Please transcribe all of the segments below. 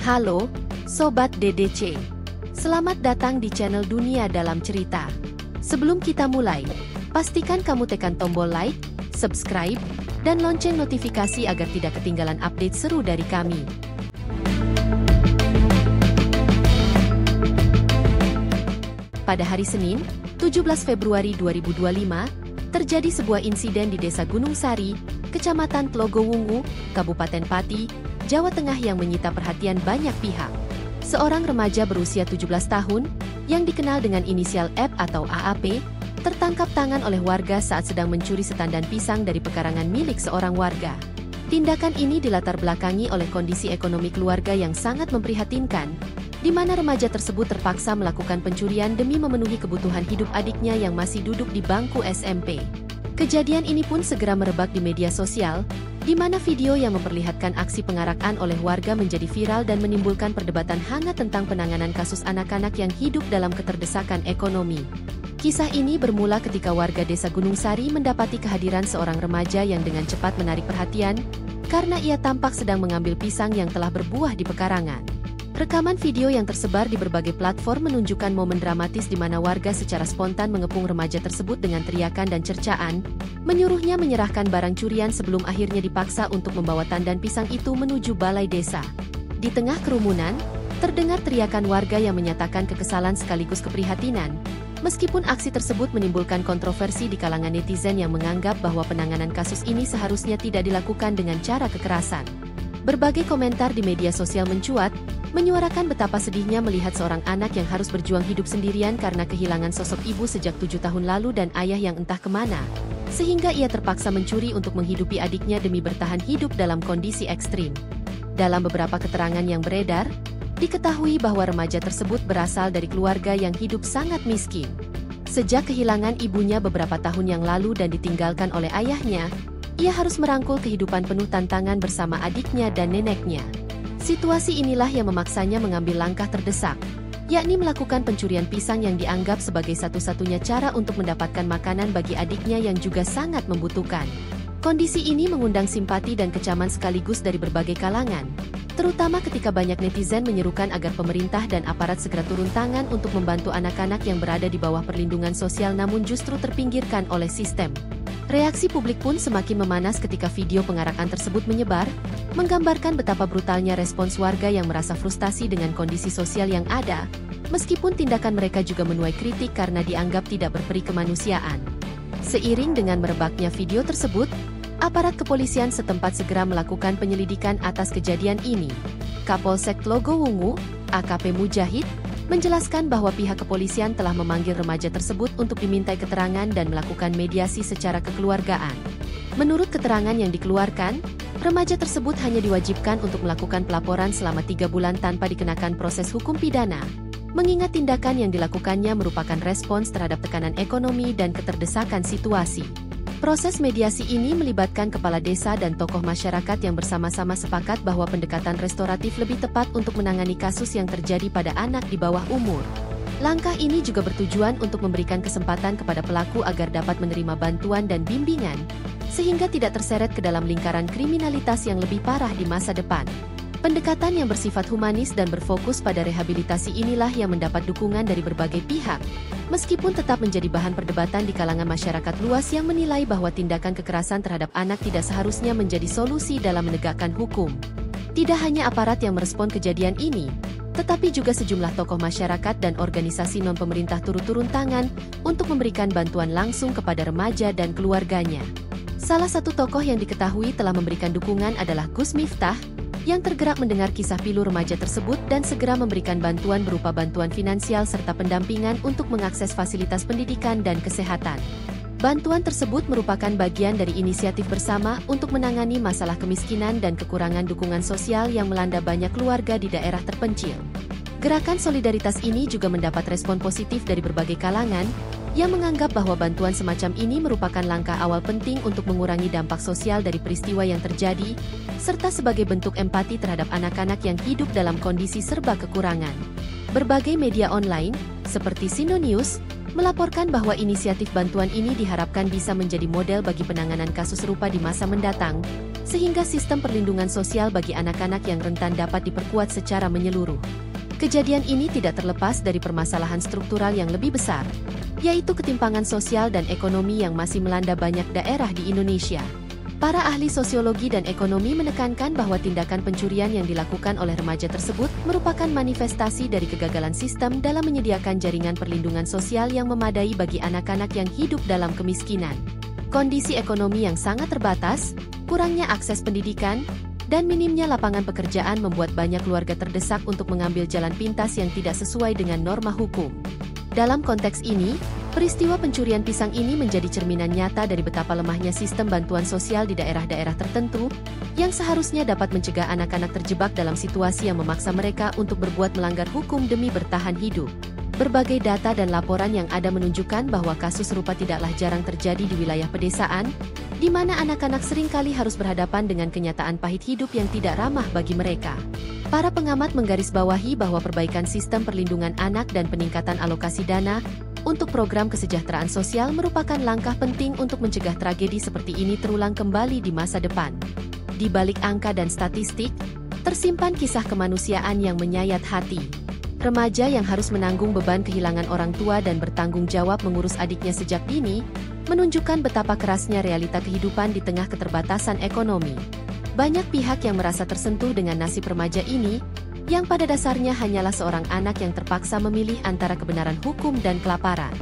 Halo, Sobat DDC. Selamat datang di channel Dunia Dalam Cerita. Sebelum kita mulai, pastikan kamu tekan tombol like, subscribe, dan lonceng notifikasi agar tidak ketinggalan update seru dari kami. Pada hari Senin, 17 Februari 2025, terjadi sebuah insiden di Desa Gunung Sari, Kecamatan Tlogowungu, Kabupaten Pati, Jawa Tengah yang menyita perhatian banyak pihak. Seorang remaja berusia 17 tahun, yang dikenal dengan inisial F atau AAP, tertangkap tangan oleh warga saat sedang mencuri setandan pisang dari pekarangan milik seorang warga. Tindakan ini dilatar belakangi oleh kondisi ekonomi keluarga yang sangat memprihatinkan, di mana remaja tersebut terpaksa melakukan pencurian demi memenuhi kebutuhan hidup adiknya yang masih duduk di bangku SMP. Kejadian ini pun segera merebak di media sosial, di mana video yang memperlihatkan aksi pengarakan oleh warga menjadi viral dan menimbulkan perdebatan hangat tentang penanganan kasus anak-anak yang hidup dalam keterdesakan ekonomi. Kisah ini bermula ketika warga Desa Gunung Sari mendapati kehadiran seorang remaja yang dengan cepat menarik perhatian, karena ia tampak sedang mengambil pisang yang telah berbuah di pekarangan. Rekaman video yang tersebar di berbagai platform menunjukkan momen dramatis di mana warga secara spontan mengepung remaja tersebut dengan teriakan dan cercaan, menyuruhnya menyerahkan barang curian sebelum akhirnya dipaksa untuk membawa tandan pisang itu menuju balai desa. Di tengah kerumunan, terdengar teriakan warga yang menyatakan kekesalan sekaligus keprihatinan, meskipun aksi tersebut menimbulkan kontroversi di kalangan netizen yang menganggap bahwa penanganan kasus ini seharusnya tidak dilakukan dengan cara kekerasan. Berbagai komentar di media sosial mencuat, menyuarakan betapa sedihnya melihat seorang anak yang harus berjuang hidup sendirian karena kehilangan sosok ibu sejak 7 tahun lalu dan ayah yang entah kemana, sehingga ia terpaksa mencuri untuk menghidupi adiknya demi bertahan hidup dalam kondisi ekstrim. Dalam beberapa keterangan yang beredar, diketahui bahwa remaja tersebut berasal dari keluarga yang hidup sangat miskin. Sejak kehilangan ibunya beberapa tahun yang lalu dan ditinggalkan oleh ayahnya, ia harus merangkul kehidupan penuh tantangan bersama adiknya dan neneknya. Situasi inilah yang memaksanya mengambil langkah terdesak, yakni melakukan pencurian pisang yang dianggap sebagai satu-satunya cara untuk mendapatkan makanan bagi adiknya yang juga sangat membutuhkan. Kondisi ini mengundang simpati dan kecaman sekaligus dari berbagai kalangan, terutama ketika banyak netizen menyerukan agar pemerintah dan aparat segera turun tangan untuk membantu anak-anak yang berada di bawah perlindungan sosial namun justru terpinggirkan oleh sistem. Reaksi publik pun semakin memanas ketika video pengarakan tersebut menyebar, menggambarkan betapa brutalnya respons warga yang merasa frustasi dengan kondisi sosial yang ada, meskipun tindakan mereka juga menuai kritik karena dianggap tidak berperi kemanusiaan. Seiring dengan merebaknya video tersebut, aparat kepolisian setempat segera melakukan penyelidikan atas kejadian ini. Kapolsek Tlogowungu, AKP Mujahid, menjelaskan bahwa pihak kepolisian telah memanggil remaja tersebut untuk dimintai keterangan dan melakukan mediasi secara kekeluargaan. Menurut keterangan yang dikeluarkan, remaja tersebut hanya diwajibkan untuk melakukan pelaporan selama 3 bulan tanpa dikenakan proses hukum pidana, mengingat tindakan yang dilakukannya merupakan respons terhadap tekanan ekonomi dan keterdesakan situasi. Proses mediasi ini melibatkan kepala desa dan tokoh masyarakat yang bersama-sama sepakat bahwa pendekatan restoratif lebih tepat untuk menangani kasus yang terjadi pada anak di bawah umur. Langkah ini juga bertujuan untuk memberikan kesempatan kepada pelaku agar dapat menerima bantuan dan bimbingan, sehingga tidak terseret ke dalam lingkaran kriminalitas yang lebih parah di masa depan. Pendekatan yang bersifat humanis dan berfokus pada rehabilitasi inilah yang mendapat dukungan dari berbagai pihak, meskipun tetap menjadi bahan perdebatan di kalangan masyarakat luas yang menilai bahwa tindakan kekerasan terhadap anak tidak seharusnya menjadi solusi dalam menegakkan hukum. Tidak hanya aparat yang merespon kejadian ini, tetapi juga sejumlah tokoh masyarakat dan organisasi non-pemerintah turun tangan untuk memberikan bantuan langsung kepada remaja dan keluarganya. Salah satu tokoh yang diketahui telah memberikan dukungan adalah Gus Miftah, yang tergerak mendengar kisah pilu remaja tersebut dan segera memberikan bantuan berupa bantuan finansial serta pendampingan untuk mengakses fasilitas pendidikan dan kesehatan. Bantuan tersebut merupakan bagian dari inisiatif bersama untuk menangani masalah kemiskinan dan kekurangan dukungan sosial yang melanda banyak keluarga di daerah terpencil. Gerakan solidaritas ini juga mendapat respon positif dari berbagai kalangan, yang menganggap bahwa bantuan semacam ini merupakan langkah awal penting untuk mengurangi dampak sosial dari peristiwa yang terjadi, serta sebagai bentuk empati terhadap anak-anak yang hidup dalam kondisi serba kekurangan. Berbagai media online, seperti Sino News, melaporkan bahwa inisiatif bantuan ini diharapkan bisa menjadi model bagi penanganan kasus serupa di masa mendatang, sehingga sistem perlindungan sosial bagi anak-anak yang rentan dapat diperkuat secara menyeluruh. Kejadian ini tidak terlepas dari permasalahan struktural yang lebih besar, yaitu ketimpangan sosial dan ekonomi yang masih melanda banyak daerah di Indonesia. Para ahli sosiologi dan ekonomi menekankan bahwa tindakan pencurian yang dilakukan oleh remaja tersebut merupakan manifestasi dari kegagalan sistem dalam menyediakan jaringan perlindungan sosial yang memadai bagi anak-anak yang hidup dalam kemiskinan. Kondisi ekonomi yang sangat terbatas, kurangnya akses pendidikan, dan minimnya lapangan pekerjaan membuat banyak keluarga terdesak untuk mengambil jalan pintas yang tidak sesuai dengan norma hukum. Dalam konteks ini, peristiwa pencurian pisang ini menjadi cerminan nyata dari betapa lemahnya sistem bantuan sosial di daerah-daerah tertentu, yang seharusnya dapat mencegah anak-anak terjebak dalam situasi yang memaksa mereka untuk berbuat melanggar hukum demi bertahan hidup. Berbagai data dan laporan yang ada menunjukkan bahwa kasus serupa tidaklah jarang terjadi di wilayah pedesaan, di mana anak-anak seringkali harus berhadapan dengan kenyataan pahit hidup yang tidak ramah bagi mereka. Para pengamat menggarisbawahi bahwa perbaikan sistem perlindungan anak dan peningkatan alokasi dana untuk program kesejahteraan sosial merupakan langkah penting untuk mencegah tragedi seperti ini terulang kembali di masa depan. Di balik angka dan statistik, tersimpan kisah kemanusiaan yang menyayat hati. Remaja yang harus menanggung beban kehilangan orang tua dan bertanggung jawab mengurus adiknya sejak dini, menunjukkan betapa kerasnya realita kehidupan di tengah keterbatasan ekonomi. Banyak pihak yang merasa tersentuh dengan nasib remaja ini, yang pada dasarnya hanyalah seorang anak yang terpaksa memilih antara kebenaran hukum dan kelaparan.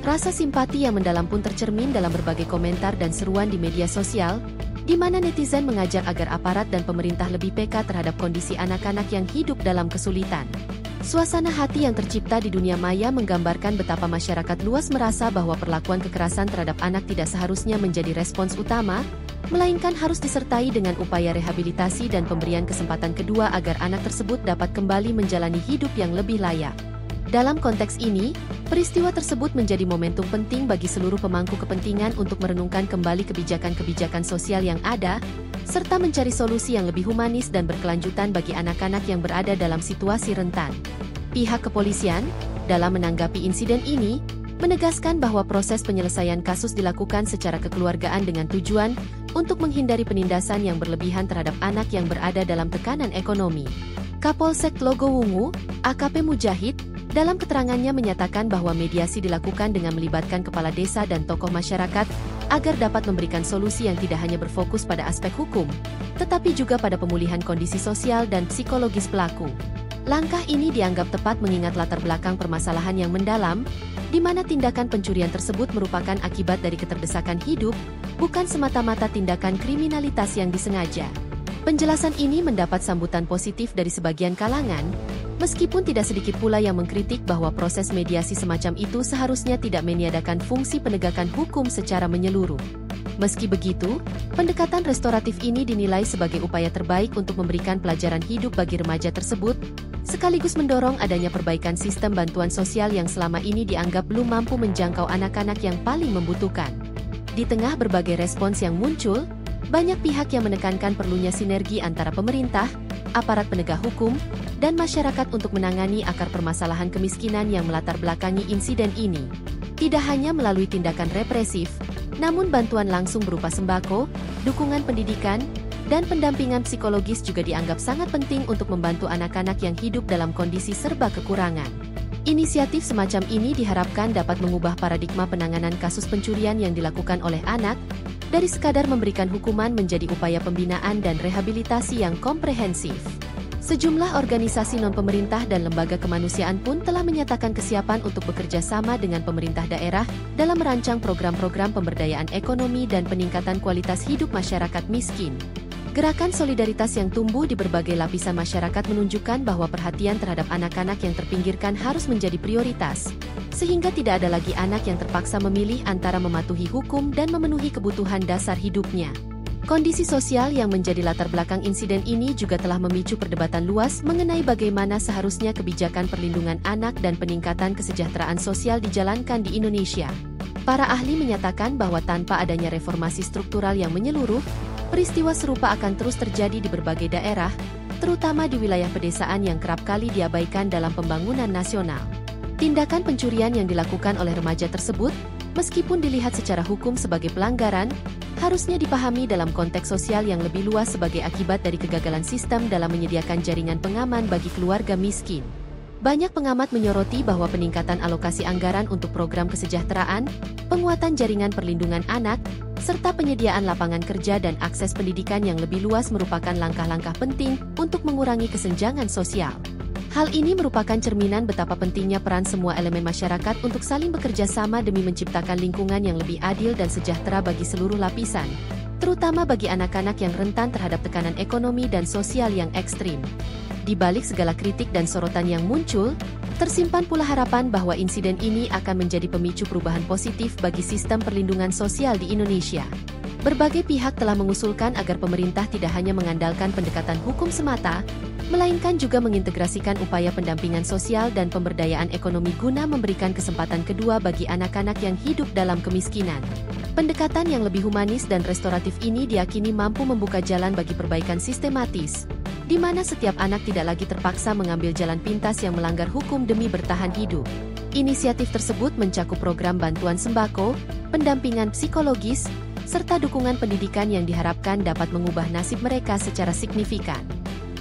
Rasa simpati yang mendalam pun tercermin dalam berbagai komentar dan seruan di media sosial, di mana netizen mengajak agar aparat dan pemerintah lebih peka terhadap kondisi anak-anak yang hidup dalam kesulitan. Suasana hati yang tercipta di dunia maya menggambarkan betapa masyarakat luas merasa bahwa perlakuan kekerasan terhadap anak tidak seharusnya menjadi respons utama, melainkan harus disertai dengan upaya rehabilitasi dan pemberian kesempatan kedua agar anak tersebut dapat kembali menjalani hidup yang lebih layak. Dalam konteks ini, peristiwa tersebut menjadi momentum penting bagi seluruh pemangku kepentingan untuk merenungkan kembali kebijakan-kebijakan sosial yang ada, serta mencari solusi yang lebih humanis dan berkelanjutan bagi anak-anak yang berada dalam situasi rentan. Pihak kepolisian, dalam menanggapi insiden ini, menegaskan bahwa proses penyelesaian kasus dilakukan secara kekeluargaan dengan tujuan untuk menghindari penindasan yang berlebihan terhadap anak yang berada dalam tekanan ekonomi. Kapolsek Tlogowungu, AKP Mujahid, dalam keterangannya menyatakan bahwa mediasi dilakukan dengan melibatkan kepala desa dan tokoh masyarakat agar dapat memberikan solusi yang tidak hanya berfokus pada aspek hukum, tetapi juga pada pemulihan kondisi sosial dan psikologis pelaku. Langkah ini dianggap tepat mengingat latar belakang permasalahan yang mendalam, di mana tindakan pencurian tersebut merupakan akibat dari keterdesakan hidup, bukan semata-mata tindakan kriminalitas yang disengaja. Penjelasan ini mendapat sambutan positif dari sebagian kalangan, meskipun tidak sedikit pula yang mengkritik bahwa proses mediasi semacam itu seharusnya tidak meniadakan fungsi penegakan hukum secara menyeluruh. Meski begitu, pendekatan restoratif ini dinilai sebagai upaya terbaik untuk memberikan pelajaran hidup bagi remaja tersebut, sekaligus mendorong adanya perbaikan sistem bantuan sosial yang selama ini dianggap belum mampu menjangkau anak-anak yang paling membutuhkan. Di tengah berbagai respons yang muncul, banyak pihak yang menekankan perlunya sinergi antara pemerintah, aparat penegak hukum, dan masyarakat untuk menangani akar permasalahan kemiskinan yang melatar belakangi insiden ini. Tidak hanya melalui tindakan represif, namun bantuan langsung berupa sembako, dukungan pendidikan, dan pendampingan psikologis juga dianggap sangat penting untuk membantu anak-anak yang hidup dalam kondisi serba kekurangan. Inisiatif semacam ini diharapkan dapat mengubah paradigma penanganan kasus pencurian yang dilakukan oleh anak, dari sekadar memberikan hukuman menjadi upaya pembinaan dan rehabilitasi yang komprehensif. Sejumlah organisasi non-pemerintah dan lembaga kemanusiaan pun telah menyatakan kesiapan untuk bekerja sama dengan pemerintah daerah dalam merancang program-program pemberdayaan ekonomi dan peningkatan kualitas hidup masyarakat miskin. Gerakan solidaritas yang tumbuh di berbagai lapisan masyarakat menunjukkan bahwa perhatian terhadap anak-anak yang terpinggirkan harus menjadi prioritas, sehingga tidak ada lagi anak yang terpaksa memilih antara mematuhi hukum dan memenuhi kebutuhan dasar hidupnya. Kondisi sosial yang menjadi latar belakang insiden ini juga telah memicu perdebatan luas mengenai bagaimana seharusnya kebijakan perlindungan anak dan peningkatan kesejahteraan sosial dijalankan di Indonesia. Para ahli menyatakan bahwa tanpa adanya reformasi struktural yang menyeluruh, peristiwa serupa akan terus terjadi di berbagai daerah, terutama di wilayah pedesaan yang kerap kali diabaikan dalam pembangunan nasional. Tindakan pencurian yang dilakukan oleh remaja tersebut Meskipun dilihat secara hukum sebagai pelanggaran, harusnya dipahami dalam konteks sosial yang lebih luas sebagai akibat dari kegagalan sistem dalam menyediakan jaringan pengaman bagi keluarga miskin. Banyak pengamat menyoroti bahwa peningkatan alokasi anggaran untuk program kesejahteraan, penguatan jaringan perlindungan anak, serta penyediaan lapangan kerja dan akses pendidikan yang lebih luas merupakan langkah-langkah penting untuk mengurangi kesenjangan sosial. Hal ini merupakan cerminan betapa pentingnya peran semua elemen masyarakat untuk saling bekerja sama demi menciptakan lingkungan yang lebih adil dan sejahtera bagi seluruh lapisan, terutama bagi anak-anak yang rentan terhadap tekanan ekonomi dan sosial yang ekstrim. Di balik segala kritik dan sorotan yang muncul, tersimpan pula harapan bahwa insiden ini akan menjadi pemicu perubahan positif bagi sistem perlindungan sosial di Indonesia. Berbagai pihak telah mengusulkan agar pemerintah tidak hanya mengandalkan pendekatan hukum semata, melainkan juga mengintegrasikan upaya pendampingan sosial dan pemberdayaan ekonomi guna memberikan kesempatan kedua bagi anak-anak yang hidup dalam kemiskinan. Pendekatan yang lebih humanis dan restoratif ini diyakini mampu membuka jalan bagi perbaikan sistematis, di mana setiap anak tidak lagi terpaksa mengambil jalan pintas yang melanggar hukum demi bertahan hidup. Inisiatif tersebut mencakup program bantuan sembako, pendampingan psikologis, serta dukungan pendidikan yang diharapkan dapat mengubah nasib mereka secara signifikan.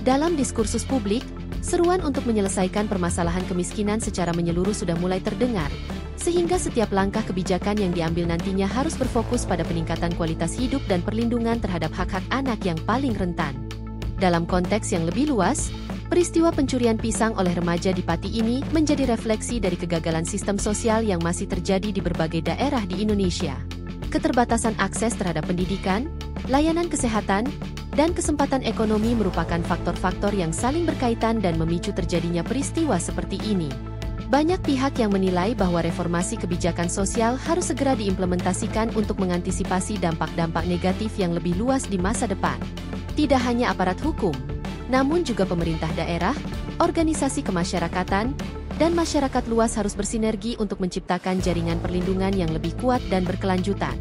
Dalam diskursus publik, seruan untuk menyelesaikan permasalahan kemiskinan secara menyeluruh sudah mulai terdengar, sehingga setiap langkah kebijakan yang diambil nantinya harus berfokus pada peningkatan kualitas hidup dan perlindungan terhadap hak-hak anak yang paling rentan. Dalam konteks yang lebih luas, peristiwa pencurian pisang oleh remaja di Pati ini menjadi refleksi dari kegagalan sistem sosial yang masih terjadi di berbagai daerah di Indonesia. Keterbatasan akses terhadap pendidikan, layanan kesehatan, dan kesempatan ekonomi merupakan faktor-faktor yang saling berkaitan dan memicu terjadinya peristiwa seperti ini. Banyak pihak yang menilai bahwa reformasi kebijakan sosial harus segera diimplementasikan untuk mengantisipasi dampak-dampak negatif yang lebih luas di masa depan. Tidak hanya aparat hukum, namun juga pemerintah daerah, organisasi kemasyarakatan, dan masyarakat luas harus bersinergi untuk menciptakan jaringan perlindungan yang lebih kuat dan berkelanjutan.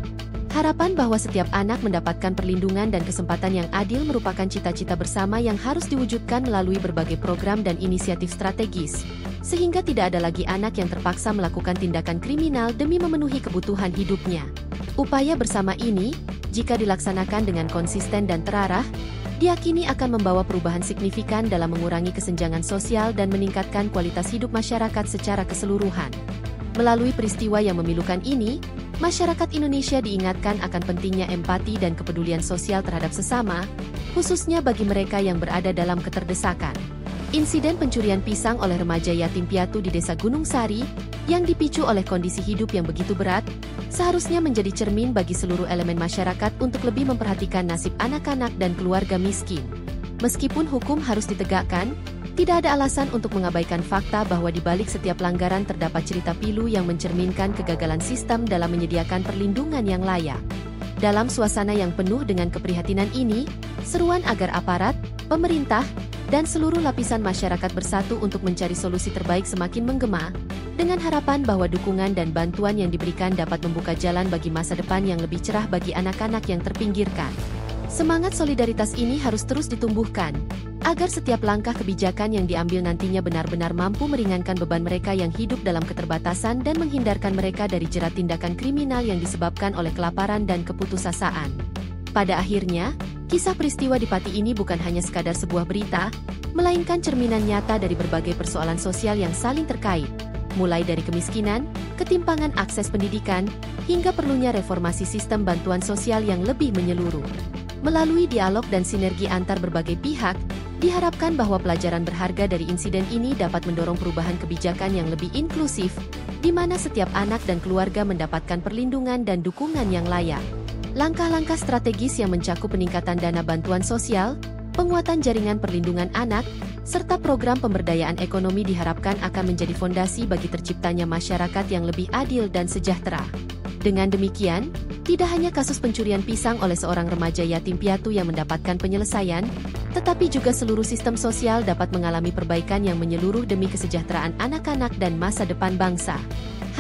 Harapan bahwa setiap anak mendapatkan perlindungan dan kesempatan yang adil merupakan cita-cita bersama yang harus diwujudkan melalui berbagai program dan inisiatif strategis, sehingga tidak ada lagi anak yang terpaksa melakukan tindakan kriminal demi memenuhi kebutuhan hidupnya. Upaya bersama ini, jika dilaksanakan dengan konsisten dan terarah, diyakini akan membawa perubahan signifikan dalam mengurangi kesenjangan sosial dan meningkatkan kualitas hidup masyarakat secara keseluruhan. Melalui peristiwa yang memilukan ini, masyarakat Indonesia diingatkan akan pentingnya empati dan kepedulian sosial terhadap sesama, khususnya bagi mereka yang berada dalam keterdesakan. Insiden pencurian pisang oleh remaja yatim piatu di Desa Gunung Sari, yang dipicu oleh kondisi hidup yang begitu berat, seharusnya menjadi cermin bagi seluruh elemen masyarakat untuk lebih memperhatikan nasib anak-anak dan keluarga miskin. Meskipun hukum harus ditegakkan, tidak ada alasan untuk mengabaikan fakta bahwa di balik setiap pelanggaran terdapat cerita pilu yang mencerminkan kegagalan sistem dalam menyediakan perlindungan yang layak. Dalam suasana yang penuh dengan keprihatinan ini, seruan agar aparat, pemerintah, dan seluruh lapisan masyarakat bersatu untuk mencari solusi terbaik semakin menggema, dengan harapan bahwa dukungan dan bantuan yang diberikan dapat membuka jalan bagi masa depan yang lebih cerah bagi anak-anak yang terpinggirkan. Semangat solidaritas ini harus terus ditumbuhkan, agar setiap langkah kebijakan yang diambil nantinya benar-benar mampu meringankan beban mereka yang hidup dalam keterbatasan dan menghindarkan mereka dari jerat tindakan kriminal yang disebabkan oleh kelaparan dan keputusasaan. Pada akhirnya, kisah peristiwa di Pati ini bukan hanya sekadar sebuah berita, melainkan cerminan nyata dari berbagai persoalan sosial yang saling terkait, mulai dari kemiskinan, ketimpangan akses pendidikan, hingga perlunya reformasi sistem bantuan sosial yang lebih menyeluruh. Melalui dialog dan sinergi antar berbagai pihak, diharapkan bahwa pelajaran berharga dari insiden ini dapat mendorong perubahan kebijakan yang lebih inklusif, di mana setiap anak dan keluarga mendapatkan perlindungan dan dukungan yang layak. Langkah-langkah strategis yang mencakup peningkatan dana bantuan sosial, penguatan jaringan perlindungan anak, serta program pemberdayaan ekonomi diharapkan akan menjadi fondasi bagi terciptanya masyarakat yang lebih adil dan sejahtera. Dengan demikian, tidak hanya kasus pencurian pisang oleh seorang remaja yatim piatu yang mendapatkan penyelesaian, tetapi juga seluruh sistem sosial dapat mengalami perbaikan yang menyeluruh demi kesejahteraan anak-anak dan masa depan bangsa.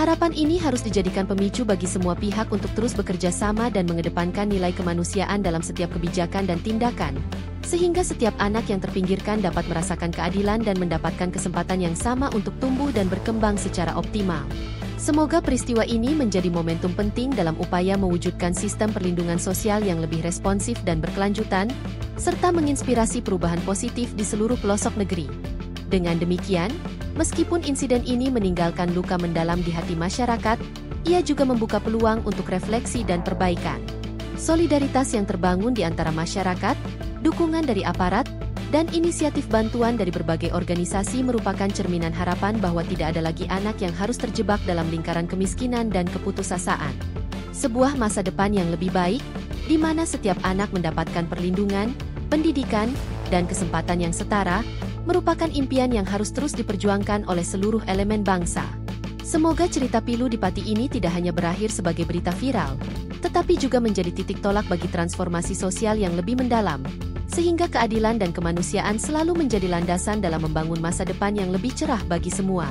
Harapan ini harus dijadikan pemicu bagi semua pihak untuk terus bekerja sama dan mengedepankan nilai kemanusiaan dalam setiap kebijakan dan tindakan, sehingga setiap anak yang terpinggirkan dapat merasakan keadilan dan mendapatkan kesempatan yang sama untuk tumbuh dan berkembang secara optimal. Semoga peristiwa ini menjadi momentum penting dalam upaya mewujudkan sistem perlindungan sosial yang lebih responsif dan berkelanjutan, serta menginspirasi perubahan positif di seluruh pelosok negeri. Dengan demikian, meskipun insiden ini meninggalkan luka mendalam di hati masyarakat, ia juga membuka peluang untuk refleksi dan perbaikan. Solidaritas yang terbangun di antara masyarakat, dukungan dari aparat, dan inisiatif bantuan dari berbagai organisasi merupakan cerminan harapan bahwa tidak ada lagi anak yang harus terjebak dalam lingkaran kemiskinan dan keputusasaan. Sebuah masa depan yang lebih baik, di mana setiap anak mendapatkan perlindungan, pendidikan, dan kesempatan yang setara, merupakan impian yang harus terus diperjuangkan oleh seluruh elemen bangsa. Semoga cerita pilu di Pati ini tidak hanya berakhir sebagai berita viral, tetapi juga menjadi titik tolak bagi transformasi sosial yang lebih mendalam, sehingga keadilan dan kemanusiaan selalu menjadi landasan dalam membangun masa depan yang lebih cerah bagi semua.